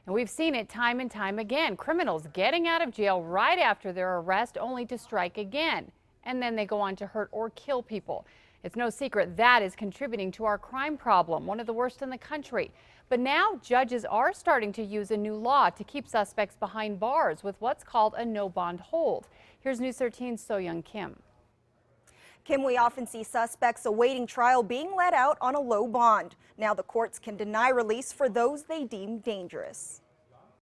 And we've seen it time and time again. Criminals getting out of jail right after their arrest only to strike again. And then they go on to hurt or kill people. It's no secret that is contributing to our crime problem, one of the worst in the country. But now judges are starting to use a new law to keep suspects behind bars with what's called a no bond hold. Here's News 13's So-Young Kim. Kim, we often see suspects awaiting trial being let out on a low bond. Now the courts can deny release for those they deem dangerous.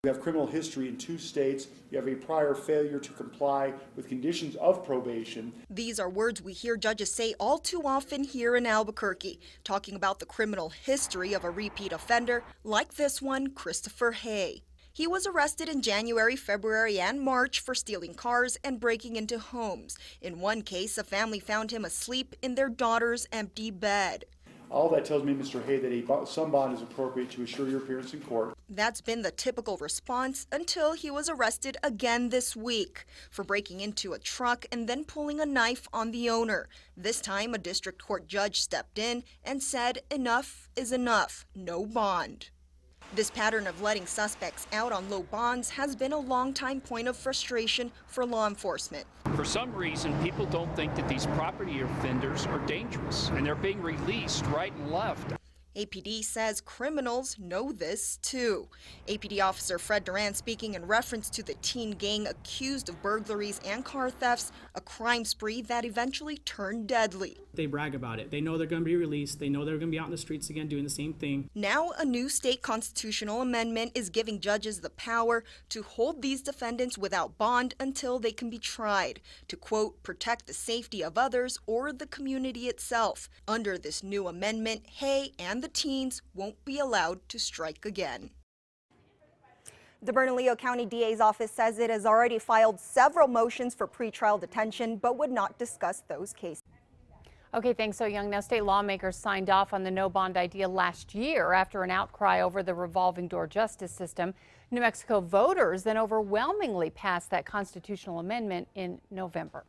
You have criminal history in 2 states. You have a prior failure to comply with conditions of probation. These are words we hear judges say all too often here in Albuquerque, talking about the criminal history of a repeat offender like this one, Christopher Hay. He was arrested in January, February, and March for stealing cars and breaking into homes. In one case, a family found him asleep in their daughter's empty bed. All that tells me, Mr. Hay, that some bond is appropriate to assure your appearance in court. That's been the typical response until he was arrested again this week for breaking into a truck and then pulling a knife on the owner. This time, a district court judge stepped in and said enough is enough, no bond. This pattern of letting suspects out on low bonds has been a long-time point of frustration for law enforcement. For some reason, people don't think that these property offenders are dangerous, and they're being released right and left. APD says criminals know this too. APD officer Fred Duran speaking in reference to the teen gang accused of burglaries and car thefts, a crime spree that eventually turned deadly. They brag about it. They know they're going to be released. They know they're going to be out in the streets again doing the same thing. Now a new state constitutional amendment is giving judges the power to hold these defendants without bond until they can be tried to, quote, protect the safety of others or the community itself. Under this new amendment, Hay and the teens won't be allowed to strike again. The Bernalillo County DA's office says it has already filed several motions for pretrial detention, but would not discuss those cases. Okay, thanks, So-Young. Now, state lawmakers signed off on the no bond idea last year after an outcry over the revolving door justice system. New Mexico voters then overwhelmingly passed that constitutional amendment in November.